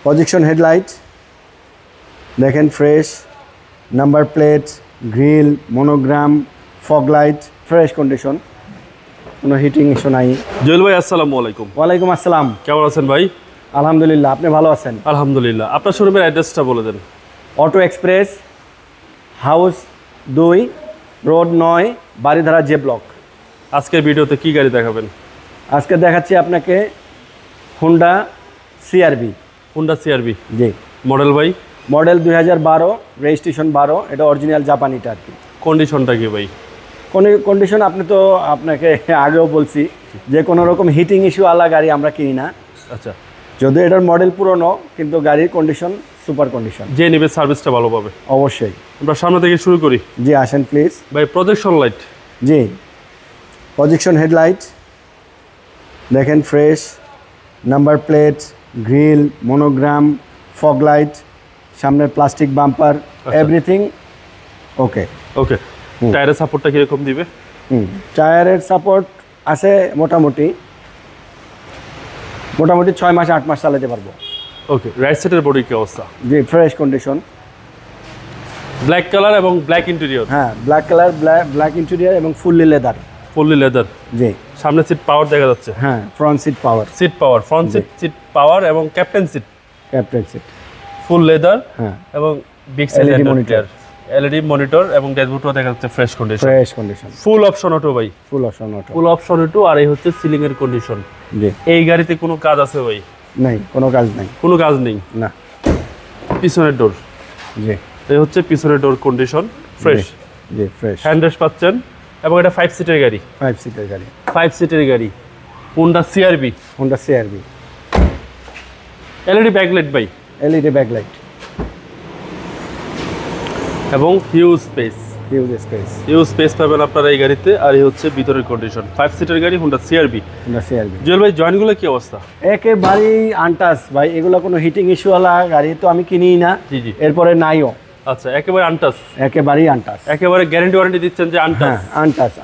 Projection headlight দেখেন fresh, number plate, grill, monogram, fog light fresh condition, কোনো heating issue নাই। জুয়েল ভাই আসসালামু আলাইকুম। ওয়ালাইকুম আসসালাম। কেমন আছেন ভাই? আলহামদুলিল্লাহ, আপনি ভালো আছেন? আলহামদুলিল্লাহ। আপনার শোরুমের অ্যাড্রেসটা বলে দেন। Auto express, house 2, road 9, Baridhara J block. আজকের ভিডিওতে কি গাড়ি দেখাবেন? আজকে দেখাচ্ছি আপনাকে হুন্ডা সিআরভি। Honda CRV. জি। মডেল ভাই? Model 2012, registration 12। এটা অরিজিনাল জাপানিটা আর কি। কন্ডিশনটা কি ভাই? কন্ডিশন আপনি তো আপনাকে আগেও বলছি যে কোনো রকম হিটিং ইস্যু আলা গাড়ি আমরা কিনি না। আচ্ছা। যদিও এটার মডেল পুরনো, কিন্তু গাড়ির কন্ডিশন সুপার কন্ডিশন। যে নেবে সার্ভিসটা ভালো পাবে অবশ্যই। আমরা সামনে থেকে শুরু করি। জি আসেন প্লিজ। ভাই প্রজেকশন লাইট? জি, প্রজেকশন হেডলাইট দেখেন fresh, number plate, grill, monogram, fog light, সামনের প্লাস্টিক বাম্পার, এভরিথিং ওকে। ওকে। টায়ারের সাপোর্টটা কীরকম দিবে? টায়ারের সাপোর্ট আছে মোটামুটি 6 মাস 8 মাস চালাতে পারবো। ওকে। রাইট সাইডের বডি কি অবস্থা? জি ফ্রেশ কন্ডিশন। ব্ল্যাক কালার এবং ব্ল্যাক ইন্টেরিয়র? হ্যাঁ, ব্ল্যাক কালার, ব্ল্যাক ইন্টেরিয়র এবং ফুললি লেদার। Fully leather. জি। সামনে সিট পাওয়ার দেখা যাচ্ছে। হ্যাঁ, front seat power. Seat power, front seat power এবং captain seat. Captain seat. Full leather. হ্যাঁ। এবং big size LED monitor. LED monitor এবং ড্যাশবোর্ডও দেখা যাচ্ছে fresh condition. Fresh condition. Full option auto ভাই? Full option auto. Full option auto. আর এই হচ্ছে সিলিং এর কন্ডিশন। জি। এই গাড়িতে কোনো কাজ আছে ভাই? নাই, কোনো কাজ নাই। কোনো কাজ নেই না। পিছনের ডোর? জি। এই হচ্ছে পিছনের ডোর কন্ডিশন ফ্রেশ। জি ফ্রেশ। হ্যান্ড রেস্ট পাচ্ছেন এবং এটা 5 সিটের গাড়ি। 5 সিটের গাড়ি। 5 সিটের গাড়ি। Honda CRV. Honda CR-V. LED backlight ভাই? এলইডি ব্যাকলাইট এবং হিউজ স্পেস। হিউজ স্পেস পাবেন আপনারা এই গাড়িতে। আর এই হচ্ছে ভিতরের কন্ডিশন। 5 সিটের গাড়ি, Honda CRV. Honda CR-V. Jewel ভাই জয়েন্টগুলো কি অবস্থা? একেবারেই আনটাচ ভাই, এগুলো কোনো হিটিং ইস্যু ওয়ালা গাড়ি তো আমি কিনিই না। জি জি। এরপরে নাইও। আচ্ছা, একেবারে আনটাচ? একেবারেই আনটাচ। একেবারে গ্যারান্টি ওয়ারেন্টি দিচ্ছেন যে আনটাচ? হ্যাঁ,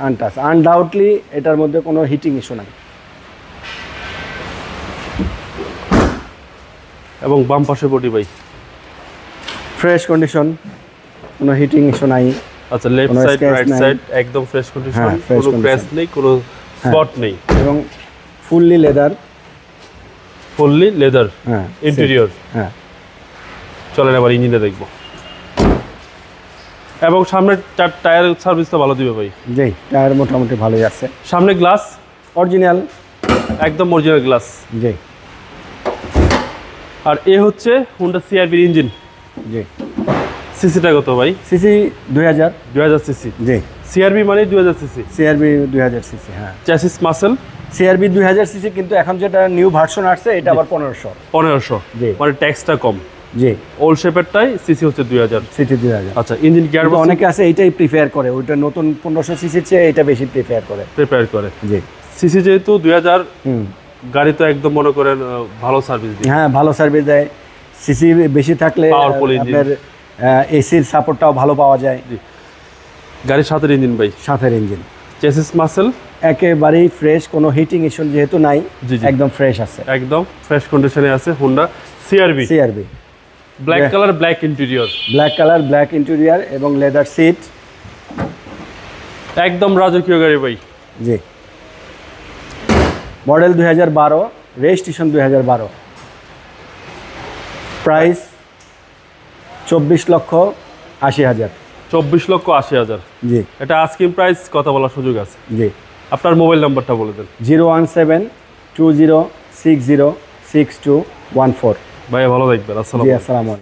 আনটাচ আনডাউটলি। এটার মধ্যে কোনো হিটিং ইস্যু নাই। এবং বাম পাশে বডি ভাই? ফ্রেশ কন্ডিশন, কোনো হিটিং ইস্যু নাই। আচ্ছা, লেফট সাইড রাইট সাইড একদম ফ্রেশ কন্ডিশন। কোনো ক্র্যাশ নেই, কোনো স্পট নেই। এবং ফুললি লেদার। Fully leather. হ্যাঁ। ইন্টেরিয়র। হ্যাঁ। চলেন এবার ইঞ্জিনটা দেখব। এবং সামনের টায়ার সার্ভিস তো ভালো দিবে ভাই? জি, টায়ার মোটামুটি ভালোই আছে। সামনে গ্লাস অরিজিনাল, একদম অরিজিনাল গ্লাস। জি। আর এ হচ্ছে হুন্ডা সিআরভির ইঞ্জিন। জি। সিসিটা কত ভাই? CC 2000 CC. জি। সিআরভি মানে 2000 সিসি? CRV 2000 cc. হ্যাঁ। চ্যাসিস মাসেল? সিআরবি 2000 সিসি, কিন্তু এখন যেটা নিউ ভার্সন আসছে এটা আবার 1500। জি। মানে ট্যাক্সটা কম। জি। ওল্ড শেপেরটাই সিসি হচ্ছে 2000। সিটি 2000। আচ্ছা, ইঞ্জিন গিয়ার বক্স? অনেকে আছে এইটাই প্রিফার করে, ওইটা নতুন 1500 সিসির চেয়ে এটা বেশি প্রিফার করে। জি। সিসি যেহেতু 2000, গাড়ি তো একদম মনে করেন ভালো সার্ভিস দেয়। হ্যাঁ, ভালো সার্ভিস দেয়। সিসি বেশি থাকলে আপনার এসির সাপোর্টটাও ভালো পাওয়া যায়। জি। গাড়ির সাথের ইঞ্জিন ভাই? সাথের ইঞ্জিন। চেসিস মাসেল? একেবারেই ফ্রেশ, কোনো হিটিং ইস্যু যেহেতু নাই। একদম ফ্রেশ আছে। একদম ফ্রেশ কন্ডিশনে আছে Honda CRV. Black colour, black interior. Black colour, black interior এবং লেদার সিট। একদম রাজকীয় গাড়ি ভাই। জি। Model 2012, registration 2012। প্রাইস 24,80,000। 24,80,000। জি। এটা আস্কিং প্রাইস, কথা বলার সুযোগ আছে। জি। আপনার মোবাইল নাম্বারটা বলে দেন। 01720606214। ভাই ভালো থাকবেন। আসসালামু আলাইকুম। জি, আসসালামু আলাইকুম।